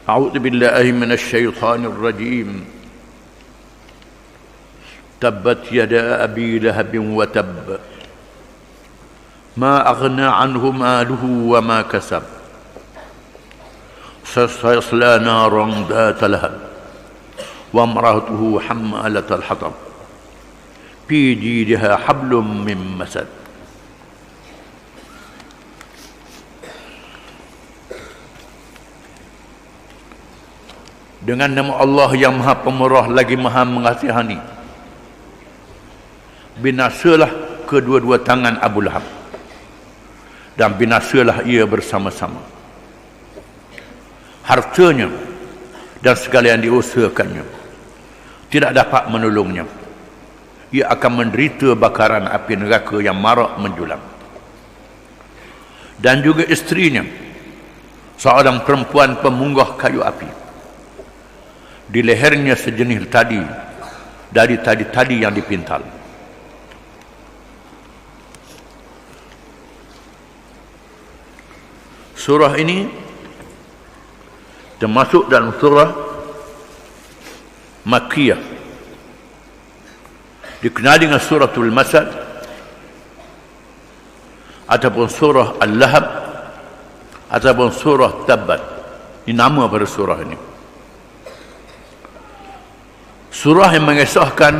أعوذ بالله من الشيطان الرجيم تبت يدا أبي لهب وتب ما أغنى عنه ماله وما كسب سيصلى نارا ذات لهب وامرأته حمالة الحطب في جيدها حبل من مسد. Dengan nama Allah yang Maha Pemurah lagi Maha Mengasihani, binasalah kedua-dua tangan Abu Lahab dan binasalah ia bersama-sama. Hartanya dan segala yang diusahakannya tidak dapat menolongnya. Ia akan menderita bakaran api neraka yang marak menjulang. Dan juga isterinya, seorang perempuan pemunggah kayu api. Di lehernya sejenis tadi dari tadi-tadi yang dipintal. Surah ini termasuk dalam surah Makkiyah, dikenal dengan suratul Masad ataupun surah Al-Lahab ataupun surah Tabbat. Ini nama pada surah ini. Surah yang mengisahkan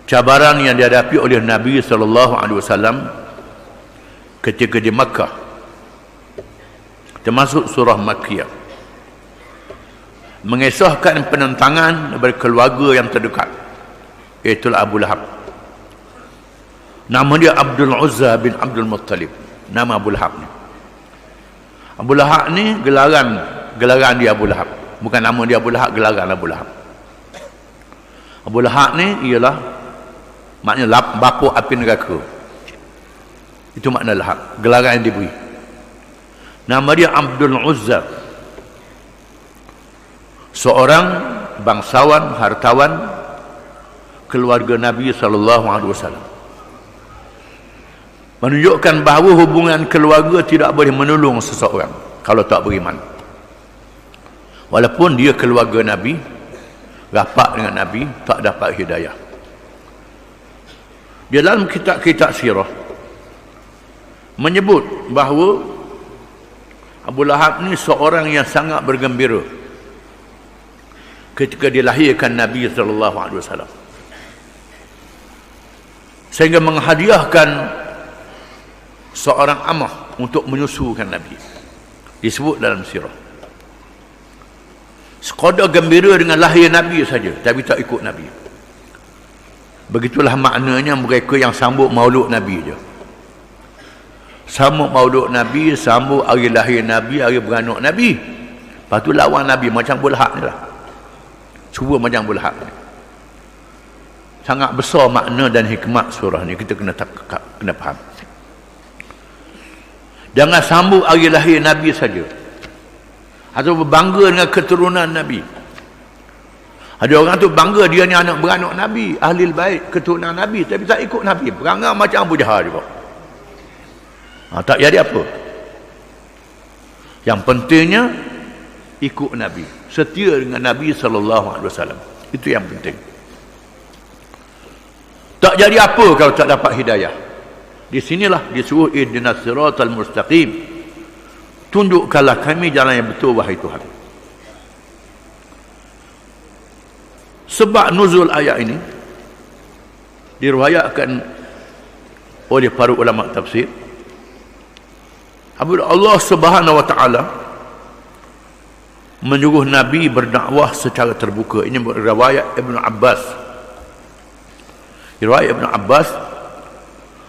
cabaran yang dihadapi oleh Nabi SAW ketika di Makkah, termasuk surah Makkiyah. Mengisahkan penentangan daripada keluarga yang terdekat, iaitu Abu Lahab. Nama dia Abdul Uzza bin Abdul Muttalib. Nama Abu Lahab ni. Abu Lahab ni gelaran dia Abu Lahab. Bukan nama dia Abu Lahab, gelaran Abu Lahab. Abu Lahab ni ialah maknanya bapa api neraka. Itu makna Lahab, gelaran yang diberi. Nama dia Abdul Uzza, seorang bangsawan, hartawan keluarga Nabi SAW. Menunjukkan bahawa hubungan keluarga tidak boleh menolong seseorang kalau tak beriman. Walaupun dia keluarga Nabi, rapat dengan Nabi, tak dapat hidayah. Dia dalam kitab-kitab sirah menyebut bahawa Abu Lahab ni seorang yang sangat bergembira ketika dilahirkan Nabi SAW, sehingga menghadiahkan seorang amah untuk menyusukan Nabi. Disebut dalam sirah. Sekadar gembira dengan lahir Nabi saja, tapi tak ikut Nabi. Begitulah maknanya mereka yang sambut maulud Nabi je. Sambut maulud Nabi, sambut hari lahir Nabi, hari beranak Nabi. Lepas tu lawan Nabi macam Abu Lahab ni lah. Cuba macam Abu Lahab ni. Sangat besar makna dan hikmat surah ni, kita kena faham. Jangan sambut hari lahir Nabi saja, atau berbangga dengan keturunan Nabi. Ada orang tu bangga dia ni anak beranak Nabi, ahli baik, keturunan Nabi, tapi tak ikut Nabi, perangai macam Abu Jahal juga. Tak jadi apa. Yang pentingnya ikut Nabi, setia dengan Nabi SAW. Itu yang penting. Tak jadi apa kalau tak dapat hidayah. Di sinilah disuruh ihdinas siratal mustaqim, tunjukkanlah kami jalan yang betul wahai Tuhan. Sebab nuzul ayat ini diriwayatkan oleh para ulama tafsir, apabila Allah Subhanahu wa taala menyuruh Nabi berdakwah secara terbuka. Ini riwayat Ibn Abbas. Riwayat Ibn Abbas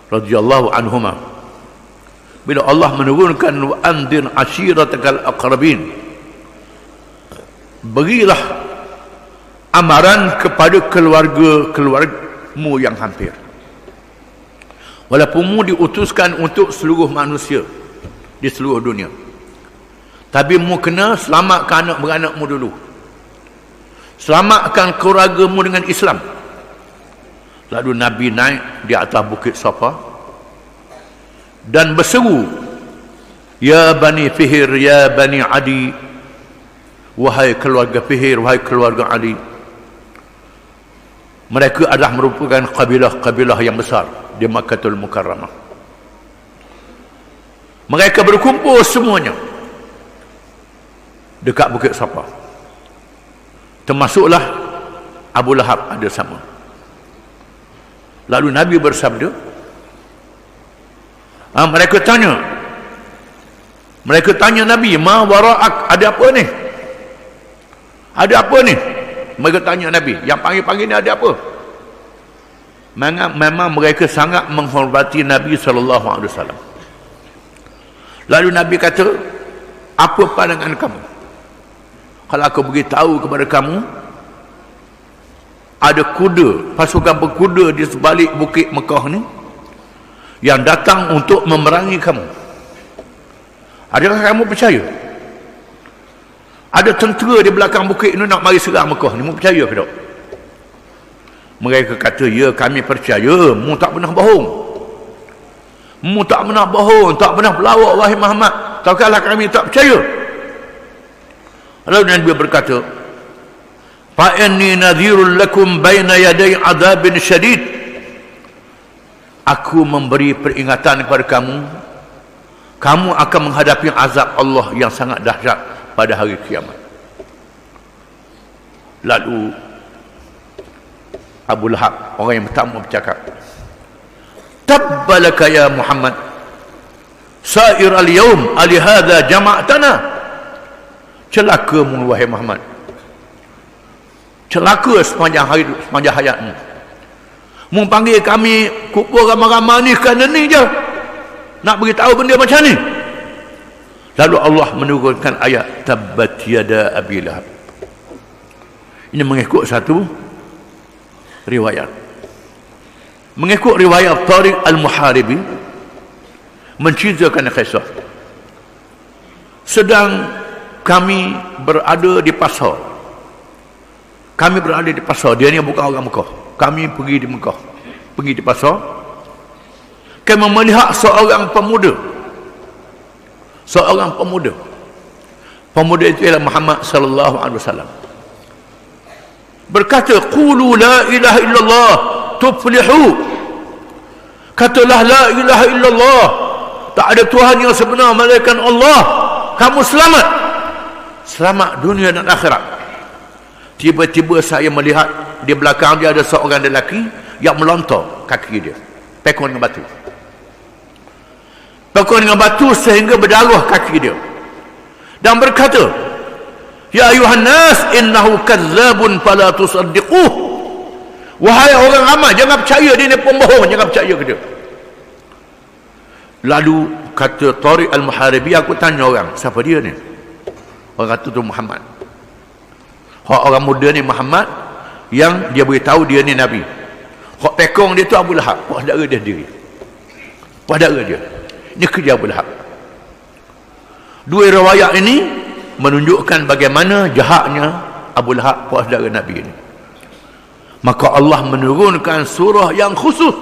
radhiyallahu anhuma, bila Allah menurunkan wa andir ashiratakal aqrabin, berilah amaran kepada keluarga-keluargamu yang hampir. Walaupun mu diutuskan untuk seluruh manusia di seluruh dunia, tapi mu kena selamatkan anak beranakmu dulu. Selamatkan keluargamu dengan Islam. Lalu Nabi naik di atas bukit Safa dan berseru, ya Bani Fihr, ya Bani Adi, wahai keluarga Fihir, wahai keluarga Ali, mereka adalah merupakan kabilah-kabilah yang besar di Makkahul Mukarramah. Mereka berkumpul semuanya dekat Bukit Safa. Termasuklah Abu Lahab ada sama. Lalu Nabi bersabda, mereka tanya Nabi, ma wara'ak, ada apa ni? Ada apa ni? Mereka tanya Nabi, yang panggil-panggil ni ada apa? Memang mereka sangat menghormati Nabi SAW. Lalu Nabi kata, apa pandangan kamu kalau aku beritahu kepada kamu ada kuda, pasukan berkuda di sebalik bukit Mekah ni yang datang untuk memerangi kamu? Adakah kamu percaya? Ada tentera di belakang bukit ni nak mari serang Mekah ni, mu percaya ke tak? Mereka kata, ya kami percaya, mu tak pernah bohong. Mu tak pernah bohong, tak pernah pelawak wahai Muhammad. Takkanlah kami tak percaya. Lalu Nabi berkata, fa inni nadhirul lakum baina yaday adabin syadid. Aku memberi peringatan kepada kamu, kamu akan menghadapi azab Allah yang sangat dahsyat pada hari kiamat. Lalu Abu Lahab, orang yang pertama bercakap, tabbalaka ya Muhammad, sair al-yawm alihadha jama'tana. Celakamu wahai Muhammad, celaka sepanjang hayatmu. Mu panggil kami kumpul ramai-ramai ni kerana ni je, nak beritahu benda macam ni. Lalu Allah menurunkan ayat tabbat yada Abi Lahab. Ini mengikut satu riwayat. Mengikut riwayat Tariq Al-Muharibi menceritakan kisah, sedang kami berada di pasar. Kami berada di pasar. Dia ni bukan orang Mekah. Kami pergi di Mekah, pergi di pasar. Kami melihat seorang pemuda. Seorang pemuda. Pemuda itu ialah Muhammad sallallahu alaihi wasallam. Berkata, qulu la ilaha illallah tuflihu. Katalah la ilaha illallah, tak ada Tuhan yang sebenar melainkan Allah, kamu selamat. Selamat dunia dan akhirat. Tiba-tiba saya melihat di belakang dia ada seorang lelaki yang melontar kaki dia, pekon dengan batu. Pekon dengan batu sehingga berdarah kaki dia, dan berkata, ya ayuhan nas innahu kadzabun fala tusaddiquh. Wahai orang ramai, jangan percaya dia ni pembohong, jangan percaya ke dia. Lalu kata Tariq Al-Muharibi, aku tanya orang, siapa dia ni? Orang kata tu Muhammad. Orang muda ni Muhammad yang dia beritahu dia ni Nabi. Hak pekong dia tu Abu Lahab, saudara dia sendiri. Saudara dia. Ini kerja Abu Lahab. Dua riwayat ini menunjukkan bagaimana jahatnya Abu Lahab, saudara Nabi ini. Maka Allah menurunkan surah yang khusus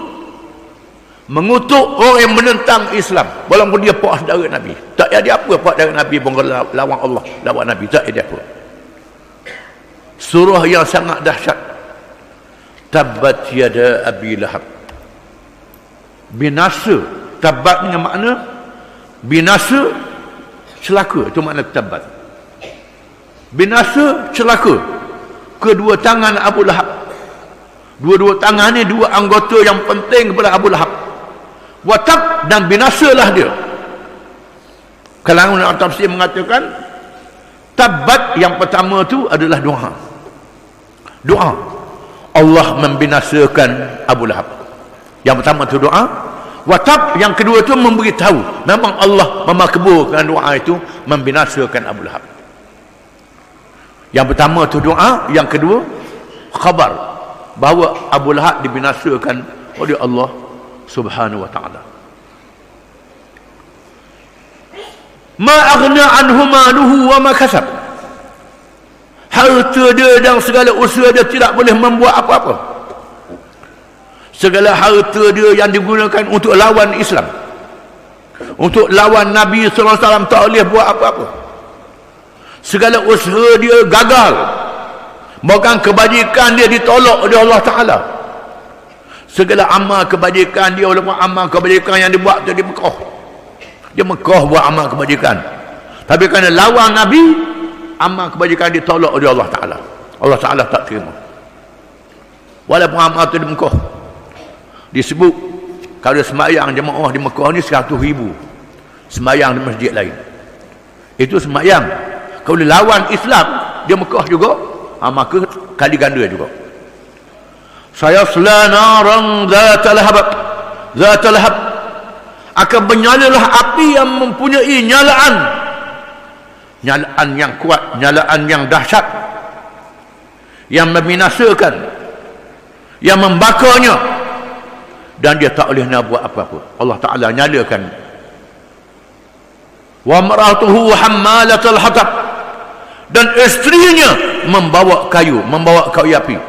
mengutuk orang yang menentang Islam, walaupun dia saudara Nabi. Tak ada apa saudara Nabi pun lawan Allah, lawan Nabi, tak ada apa. Surah yang sangat dahsyat, tabbat yada Abi Lahab. Binasa. Tabbat dengan makna binasa, celaka, itu makna tabbat. Binasa, celaka kedua tangan Abu Lahab. Dua-dua tangan ni dua anggota yang penting kepada Abu Lahab. Watab, dan binasalah dia. Kalangan tafsir mengatakan tabbat yang pertama tu adalah doa. Doa Allah membinasakan Abu Lahab. Yang pertama tu doa. Watab, yang kedua tu memberitahu memang Allah memakbulkan doa itu, membinasakan Abu Lahab. Yang pertama tu doa, yang kedua khabar bahawa Abu Lahab dibinasakan oleh Allah Subhanahu wa ta'ala. Ma aghna anhu maluhu wa ma kasab. Harta dia dan segala usaha dia tidak boleh membuat apa-apa. Segala harta dia yang digunakan untuk lawan Islam, untuk lawan Nabi SAW, tak boleh buat apa-apa. Segala usaha dia gagal. Bahkan kebajikan dia ditolak oleh Allah Ta'ala. Segala amal kebajikan dia, walaupun amal kebajikan yang dibuat tu di Mekah, dia Mekah buat amal kebajikan, tapi kerana lawan Nabi, amal kebajikan ditolak oleh Allah Ta'ala. Allah Ta'ala tak terima. Walaupun amal tu di Mekah disebut, kalau sembahyang jemaah di Mekah ni 100,000 sembahyang di masjid lain, itu sembahyang. Kalau lawan Islam dia Mekah juga, maka kali ganda juga. Saya selanaran zatal lahab, akan menyalalah api yang mempunyai nyalaan yang kuat, nyalaan yang dahsyat, yang membinasakan, yang membakarnya, dan dia tak boleh nak buat apa-apa. Allah Ta'ala nyalakan. Wa maratuhu hammalatul hatab, dan isterinya membawa kayu api.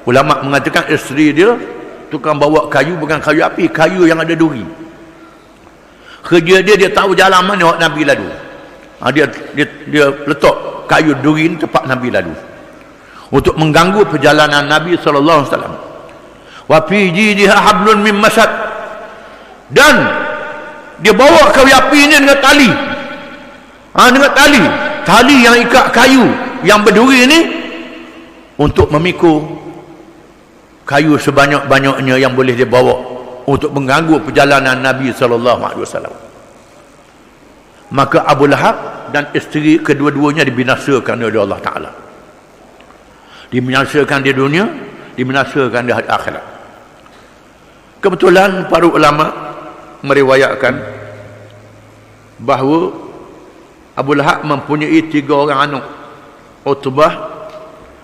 Ulama mengatakan isteri dia tukang bawa kayu, bukan kayu api, kayu yang ada duri. Kerja dia tahu jalan mana Nabi lalu. Dia letak kayu duri ni tempat Nabi lalu untuk mengganggu perjalanan Nabi sallallahu alaihi wasallam. Wa fi jidiha hablun min masad, dan dia bawa kayu api ni dengan tali. Dengan tali yang ikat kayu yang berduri ni untuk memikul kayu sebanyak-banyaknya yang boleh dia bawa untuk mengganggu perjalanan Nabi sallallahu alaihi wasallam. Maka Abu Lahab dan isteri kedua-duanya dibinasakan oleh Allah Ta'ala. Dibinasakan di dunia, dibinasakan di akhirat. Kebetulan para ulama meriwayatkan bahawa Abu Lahab mempunyai 3 orang anak, Utbah,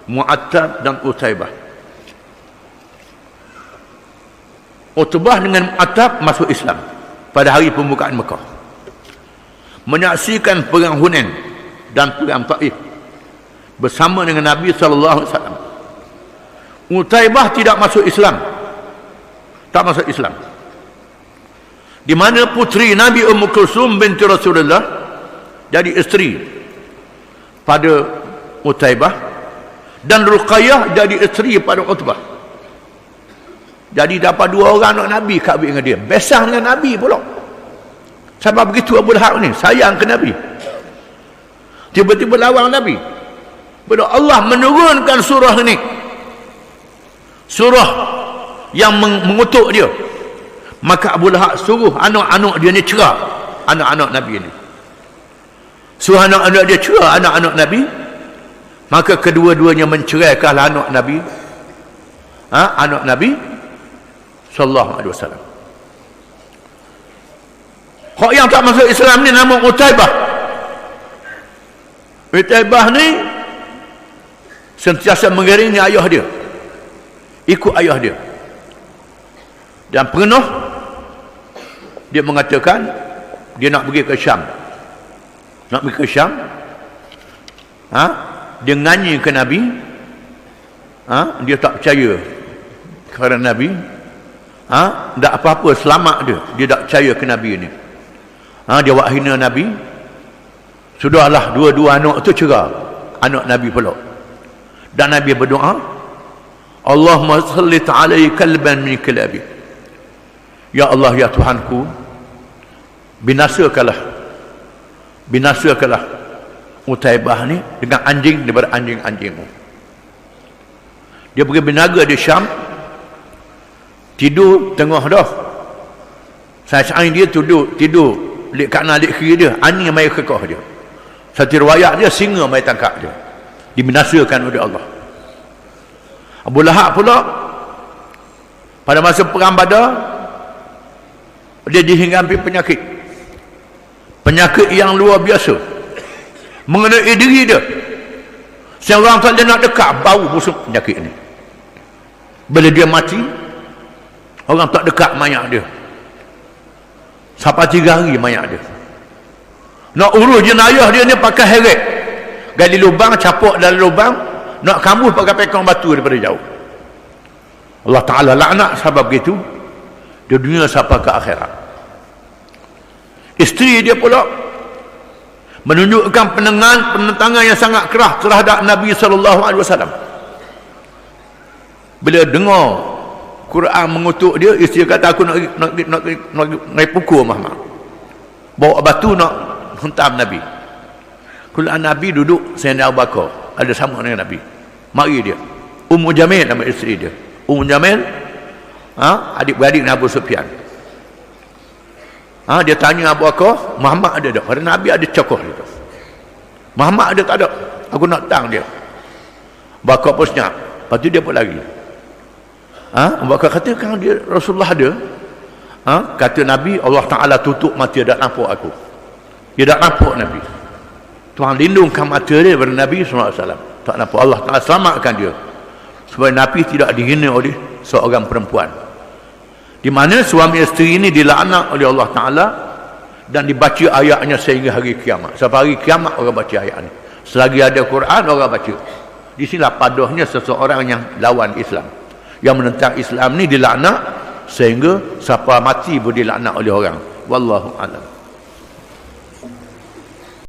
Mu'attab dan Utaibah. Utbah dengan Mu'attab masuk Islam pada hari pembukaan Mekah, menyaksikan perang Hunain dan perang Taif bersama dengan Nabi sallallahu alaihi wasallam. Utaibah tidak masuk Islam, di mana putri Nabi Ummu Kulsum binti Rasulullah jadi isteri pada Utaibah, dan Ruqayyah jadi isteri pada Utbah. Jadi dapat 2 orang anak Nabi kahwin dengan dia, besar dengan Nabi pula. Sebab begitu Abu Lahab ni sayang ke Nabi, tiba-tiba lawan Nabi. Bila Allah menurunkan surah ni, surah yang mengutuk dia, maka Abu Lahab suruh anak-anak dia ni cerah anak-anak Nabi ni. Suruh anak-anak dia cerah anak-anak Nabi, maka kedua-duanya menceraikan anak Nabi, anak Nabi sallallahu alaihi wasallam. Hak yang tak masuk Islam ni nama Utaibah. Utaibah ni sentiasa mengiringi ayah dia, ikut ayah dia, dan pernah dia mengatakan dia nak pergi ke Syam, dia nyanyi ke Nabi, dia tak percaya kerana Nabi tak apa-apa, selamat dia tak percaya ke Nabi ni. Dia buat hina Nabi. Sudahlah, dua-dua anak tu cerah anak Nabi pula, dan Nabi berdoa, Allahumma sallit alaihi kalban min kilabi, ya Allah, ya Tuhanku, binasakanlah Utaibah ni dengan anjing daripada anjing-anjingmu. Dia pergi berniaga di Syam, tidur tengah dah, saya dia tidur lik kanan lik kiri dia, anjing mai kekah dia. Satu riwayat dia singa mai tangkap dia, dibinasakan oleh Allah. Abu Lahab pula pada masa perang Badar, dia dihinggapi penyakit yang luar biasa mengenai diri dia. Seorang tak nak dekat, bau busuk penyakit ni. Bila dia mati, orang tak dekat mayat dia sampai 3 hari. Mayat dia nak urus jenayah dia ni pakai heret, gali lubang, capok dalam lubang, nak kambuh pakai pekong batu daripada jauh. Allah Ta'ala laknat sebab begitu di dunia sampai ke akhirat. Isteri dia pula menunjukkan penentangan yang sangat keras terhadap Nabi SAW. Bila dengar Quran mengutuk dia, isteri kata aku nak pukul Muhammad, bawa batu nak hentam Nabi. Kalau Nabi duduk Sayyidina Abu Bakar ada sama dengan Nabi, mari dia Ummu Jamil nama isteri dia. Ummu Jamil adik-beradik Abu Sufyan. Dia tanya Abu Bakar, Muhammad ada tak? Pada Nabi ada cokoh dia. Muhammad ada tak? Ada. Aku nak tang dia. Bakar pun senyap. Lepas tu dia pun lagi. Abu Bakar kata, kalau dia Rasulullah ada, kata Nabi, Allah Ta'ala tutup mata, dia tak nampak aku. Dia tak nampak Nabi. Tuhan lindungkan mata dia daripada Nabi SAW. Tak nampak. Allah Ta'ala selamatkan dia supaya Nabi tidak dihina oleh seorang perempuan, di mana suami isteri ini dilaknat oleh Allah Ta'ala dan dibaca ayatnya sehingga hari kiamat. Sampai hari kiamat orang baca ayat ini. Selagi ada Quran orang baca. Di sinilah padahnya seseorang yang lawan Islam, yang menentang Islam ni dilaknat sehingga siapa mati pun dilaknat oleh orang. Wallahu a'lam.